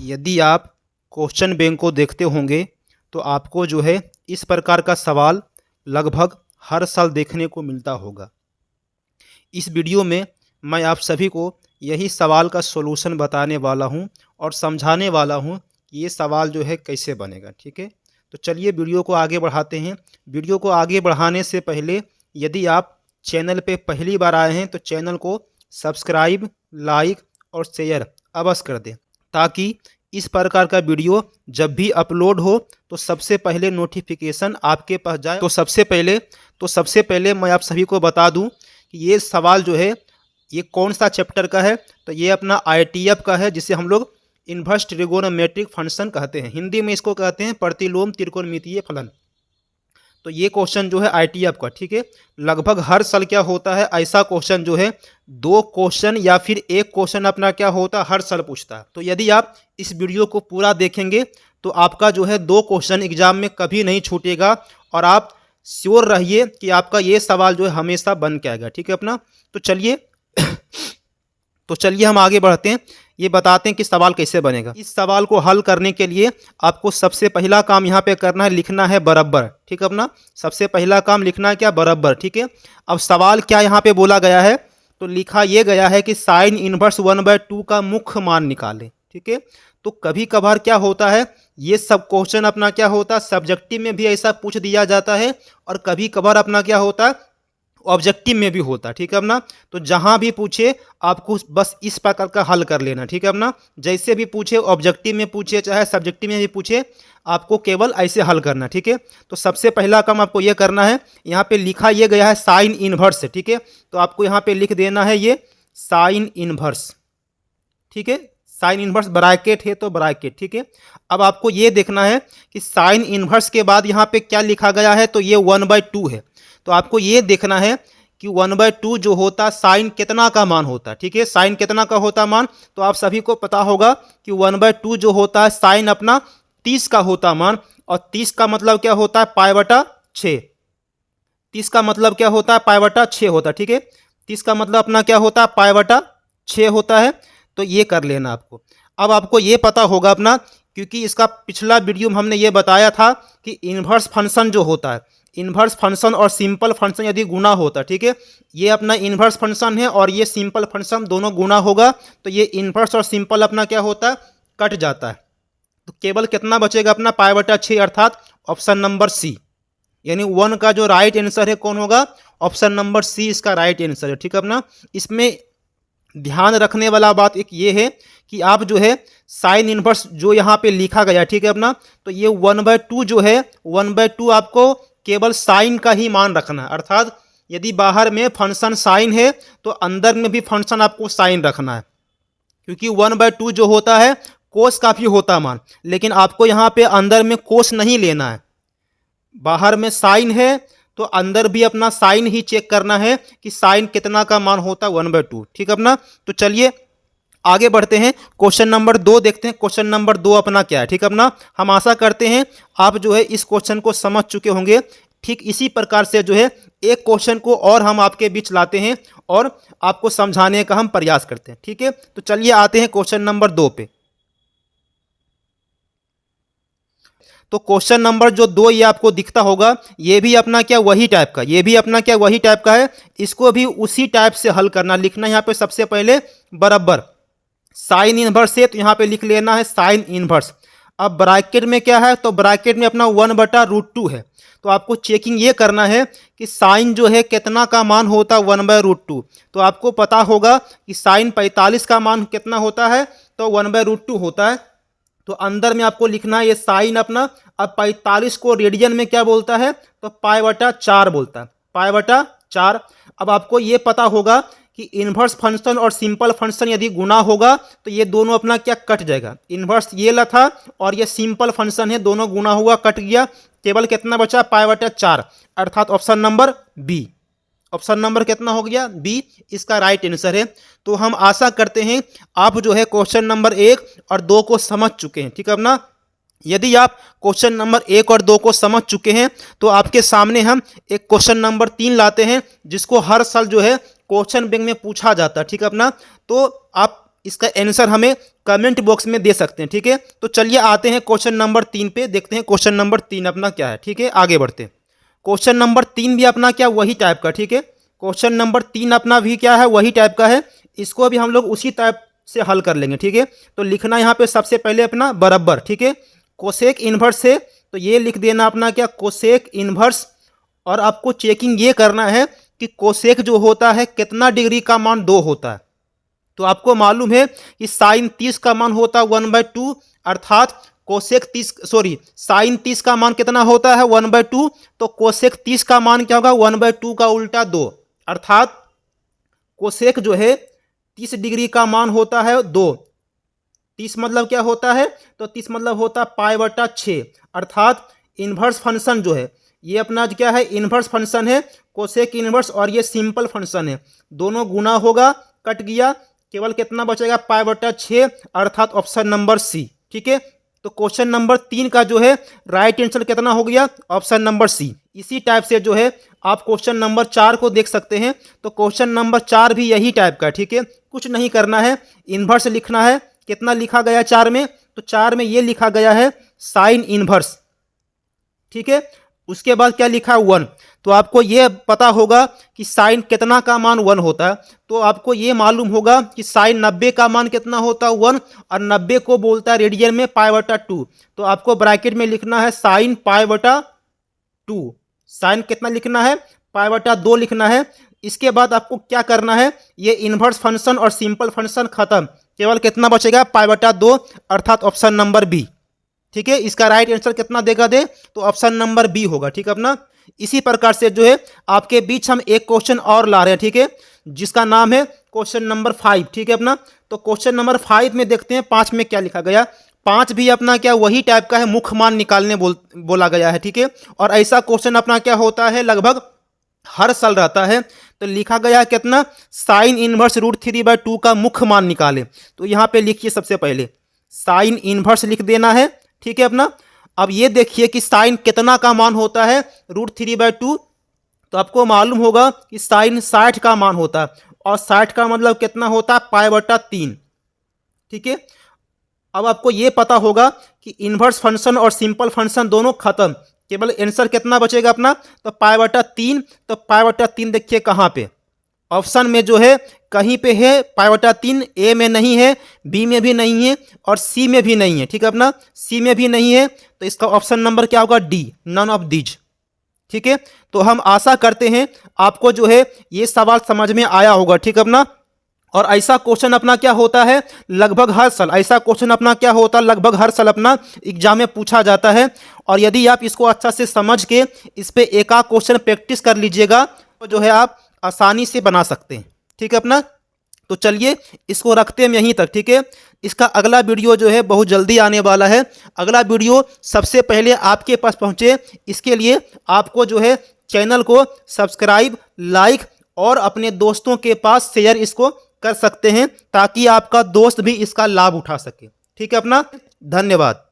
यदि आप question bank को देखते होंगे तो आपको जो है इस प्रकार का सवाल लगभग हर साल देखने को मिलता होगा। इस वीडियो में मैं आप सभी को यही सवाल का सॉल्यूशन बताने वाला हूं और समझाने वाला हूं कि ये सवाल जो है कैसे बनेगा। ठीक है, तो चलिए वीडियो को आगे बढ़ाते हैं। वीडियो को आगे बढ़ाने से पहले यदि आप चैनल पे पहली बार आए हैं तो चैनल को सब्सक्राइब, लाइक और शेयर अवश्य कर दें, ताकि इस प्रकार का वीडियो जब भी अपलोड हो तो सबसे पहले नोटिफिकेशन आपके पास जाए। तो सबसे पहले मैं आप सभी को बता दूं कि ये सवाल जो है ये कौन सा चैप्टर का है। तो ये अपना ITF का है, जिसे हम लोग इन्वर्स ट्रिगोनोमेट्रिक फंक्शन कहते हैं। हिंदी में इसको कहते हैं प्रतिलोम त्रिकोणमितीय फलन। तो ये क्वेश्चन जो है ITF का, ठीक है, लगभग हर साल क्या होता है, ऐसा क्वेश्चन जो है 2 क्वेश्चन या फिर 1 क्वेश्चन अपना क्या होता है हर साल पूछता है। तो यदि आप इस वीडियो को पूरा देखेंगे तो आपका जो है 2 क्वेश्चन एग्जाम में कभी नहीं छूटेगा और आप श्योर रहिए कि आपका ये सवाल जो है हमेशा बन के आएगा। ठीक है अपना, तो चलिए हम आगे बढ़ते हैं। ये बताते हैं कि सवाल कैसे बनेगा। इस सवाल को हल करने के लिए आपको सबसे पहला काम यहाँ पे करना है, लिखना है बराबर। ठीक है अपना, सबसे पहला काम लिखना है क्या, बराबर। ठीक है, अब सवाल क्या यहाँ पे बोला गया है, तो लिखा ये गया है कि साइन इनवर्स 1/2 का मुख्य मान निकालें। ठीक है, तो कभी कभार क्या होता है, ये सब क्वेश्चन अपना क्या होता है सब्जेक्टिव में भी ऐसा पूछ दिया जाता है और कभी कभार अपना क्या होता है ऑब्जेक्टिव में भी होता है। ठीक है अपना, तो जहां भी पूछे आपको बस इस प्रकार का हल कर लेना। ठीक है अपना, जैसे भी पूछे, ऑब्जेक्टिव में पूछे चाहे सब्जेक्टिव में भी पूछे, आपको केवल ऐसे हल करना। ठीक है, तो सबसे पहला काम आपको ये करना है, यहाँ पे लिखा ये गया है साइन इनवर्स। ठीक है, तो आपको यहाँ पे लिख देना है ये साइन इनवर्स। ठीक है, साइन इनवर्स ब्रैकेट है तो ब्रैकेट। ठीक है, अब आपको ये देखना है कि साइन इनवर्स के बाद यहाँ पे क्या लिखा गया है, तो ये 1/2 है। तो आपको ये देखना है कि 1/2 जो होता है साइन कितना का मान होता है। ठीक है, साइन कितना का होता मान, तो आप सभी को पता होगा कि 1/2 जो होता है साइन अपना 30 का होता मान, और 30 का मतलब क्या होता है π/6। 30 का मतलब क्या होता है π/6 होता है। ठीक है, 30 का मतलब अपना क्या होता है π/6 होता है। तो ये कर लेना आपको। अब आपको ये पता होगा अपना, क्योंकि इसका पिछला वीडियो में हमने ये बताया था कि इन्वर्स फंक्शन जो होता है, इन्वर्स फंक्शन और सिंपल फंक्शन यदि गुना होता है, ठीक है, ये अपना इन्वर्स फंक्शन है और ये सिंपल फंक्शन दोनों गुना होगा तो ये इन्वर्स और सिंपल अपना क्या होता है कट जाता है। तो केवल कितना बचेगा अपना π/6, अर्थात ऑप्शन नंबर सी, यानी 1 का जो राइट आंसर है कौन होगा, ऑप्शन नंबर सी इसका राइट आंसर है। ठीक है अपना, इसमें ध्यान रखने वाला बात एक ये है कि आप जो है साइन इनवर्स जो यहाँ पे लिखा गया, ठीक है अपना, तो ये 1/2 जो है 1/2 आपको केवल साइन का ही मान रखना है। अर्थात यदि बाहर में फंक्शन साइन है तो अंदर में भी फंक्शन आपको साइन रखना है, क्योंकि 1/2 जो होता है कोस का भी होता मान, लेकिन आपको यहाँ पे अंदर में कोस नहीं लेना है। बाहर में साइन है तो अंदर भी अपना साइन ही चेक करना है कि साइन कितना का मान होता है 1/2। ठीक है अपना, तो चलिए आगे बढ़ते हैं, क्वेश्चन नंबर 2 देखते हैं। क्वेश्चन नंबर 2 अपना क्या है। ठीक है अपना, हम आशा करते हैं आप जो है इस क्वेश्चन को समझ चुके होंगे। ठीक इसी प्रकार से जो है एक क्वेश्चन को और हम आपके बीच लाते हैं और आपको समझाने का हम प्रयास करते हैं। ठीक है, तो चलिए आते हैं क्वेश्चन नंबर 2 पे। तो क्वेश्चन नंबर जो 2 ये आपको दिखता होगा, ये भी अपना क्या वही टाइप का, ये भी अपना क्या वही टाइप का है। इसको भी उसी टाइप से हल करना, लिखना यहाँ पे सबसे पहले बराबर साइन इनवर्स है तो यहाँ पे लिख लेना है साइन इनवर्स। अब ब्रैकेट में क्या है, तो ब्रैकेट में अपना 1/√2 है। तो आपको चेकिंग ये करना है कि साइन जो है कितना का मान होता है 1/√2। तो आपको पता होगा कि साइन 45 का मान कितना होता है, तो 1/√2 होता है। तो अंदर में आपको लिखना है ये साइन अपना, अब 45 को रेडियन में क्या बोलता है, तो π/4 बोलता है, π/4। अब आपको ये पता होगा कि इन्वर्स फंक्शन और सिंपल फंक्शन यदि गुना होगा तो ये दोनों अपना क्या कट जाएगा। इन्वर्स ये ला था और ये सिंपल फंक्शन है, दोनों गुना हुआ कट गया, केवल कितना बचा π/4, अर्थात option number B. Option number कितना हो गया, बी इसका राइट आंसर है। तो हम आशा करते हैं आप जो है क्वेश्चन नंबर 1 और 2 को समझ चुके हैं। ठीक है अपना, यदि आप क्वेश्चन नंबर 1 और 2 को समझ चुके हैं तो आपके सामने हम एक क्वेश्चन नंबर 3 लाते हैं, जिसको हर साल जो है क्वेश्चन बैंक में पूछा जाता है। ठीक है अपना, तो आप इसका आंसर हमें कमेंट बॉक्स में दे सकते हैं। ठीक है, तो चलिए आते हैं क्वेश्चन नंबर 3 पे, देखते हैं क्वेश्चन नंबर 3 अपना क्या है। ठीक है, आगे बढ़ते हैं। क्वेश्चन नंबर 3 भी अपना क्या वही टाइप का। ठीक है, क्वेश्चन नंबर 3 अपना भी क्या है वही टाइप का है, इसको भी हम लोग उसी टाइप से हल कर लेंगे। ठीक है, तो लिखना यहाँ पे सबसे पहले अपना बराबर। ठीक है, कोसेक इन्वर्स से तो ये लिख देना अपना क्या कोसेक इन्वर्स, और आपको चेकिंग ये करना है कि कोसेक जो होता है कितना डिग्री का मान 2 होता है। तो आपको मालूम है कि साइन 30 का मान होता है 1/2, अर्थात कोसेक 30 साइन 30 का मान कितना होता है 1/2, तो कोसेक 30 का मान क्या होगा 1/2 का उल्टा 2, अर्थात कोसेक जो है 30 डिग्री का मान होता है 2। 30 मतलब क्या होता है, तो 30 मतलब होता है π/6, अर्थात इन्वर्स फंक्शन जो है ये अपना क्या है इन्वर्स फंक्शन है कोसेक इन्वर्स, और ये सिंपल फंक्शन है, दोनों गुना होगा कट गया, केवल कितना बचेगा π/6, अर्थात ऑप्शन नंबर सी। ठीक है, तो क्वेश्चन नंबर 3 का जो है राइट आंसर कितना हो गया ऑप्शन नंबर सी। इसी टाइप से जो है आप क्वेश्चन नंबर 4 को देख सकते हैं, तो क्वेश्चन नंबर 4 भी यही टाइप का। ठीक है, कुछ नहीं करना है, इन्वर्स लिखना है। कितना लिखा गया 4 में, तो 4 में ये लिखा गया है साइन इन्वर्स। ठीक है, उसके बाद क्या लिखा है 1, तो आपको ये पता होगा कि साइन कितना का मान 1 होता है, तो आपको ये मालूम होगा कि साइन 90 का मान कितना होता है 1, और 90 को बोलता है रेडियन में π/2, तो आपको ब्रैकेट में लिखना है साइन π/2, साइन कितना लिखना है π/2 लिखना है। इसके बाद आपको क्या करना है, ये इन्वर्स फंक्शन और सिंपल फंक्शन खत्म, केवल कितना बचेगा π/2, अर्थात ऑप्शन नंबर बी। ठीक है, इसका राइट आंसर कितना देगा दे, तो ऑप्शन नंबर बी होगा। ठीक है अपना, इसी प्रकार से जो है आपके बीच हम एक क्वेश्चन और ला रहे हैं। ठीक है, जिसका नाम है क्वेश्चन नंबर 5। ठीक है अपना, तो क्वेश्चन नंबर 5 में देखते हैं 5 में क्या लिखा गया। 5 भी अपना क्या वही टाइप का है, मुख्य मान निकालने बोला गया है। ठीक है, और ऐसा क्वेश्चन अपना क्या होता है लगभग हर साल रहता है। तो लिखा गया कितना साइन इनवर्स √3/2 का मुख्य मान निकाले, तो यहाँ पे लिखिए सबसे पहले साइन इनवर्स लिख देना है। ठीक है अपना, अब ये देखिए कि साइन कितना का मान होता है √3/2, तो आपको मालूम होगा कि साइन 60 का मान होता है, और 60 का मतलब कितना होता है π/3। ठीक है, अब आपको ये पता होगा कि इन्वर्स फंक्शन और सिंपल फंक्शन दोनों खत्म, केवल आंसर कितना बचेगा अपना, तो π/3। तो π/3 देखिए कहाँ पे, ऑप्शन में जो है कहीं पे है π/3, ए में नहीं है, बी में भी नहीं है, और सी में भी नहीं है। ठीक है अपना, सी में भी नहीं है, तो इसका ऑप्शन नंबर क्या होगा डी, नन ऑफ दीज। ठीक है, तो हम आशा करते हैं आपको जो है ये सवाल समझ में आया होगा। ठीक है अपना, और ऐसा क्वेश्चन अपना क्या होता है लगभग हर साल, ऐसा क्वेश्चन अपना क्या होता है लगभग हर साल अपना एग्जाम में पूछा जाता है, और यदि आप इसको अच्छा से समझ के इस पे एक आध क्वेश्चन प्रैक्टिस कर लीजिएगा तो जो है आप आसानी से बना सकते हैं। ठीक है अपना, तो चलिए इसको रखते हैं हम यहीं तक। ठीक है, इसका अगला वीडियो जो है बहुत जल्दी आने वाला है। अगला वीडियो सबसे पहले आपके पास पहुंचे, इसके लिए आपको जो है चैनल को सब्सक्राइब, लाइक और अपने दोस्तों के पास शेयर इसको कर सकते हैं, ताकि आपका दोस्त भी इसका लाभ उठा सके। ठीक है अपना, धन्यवाद।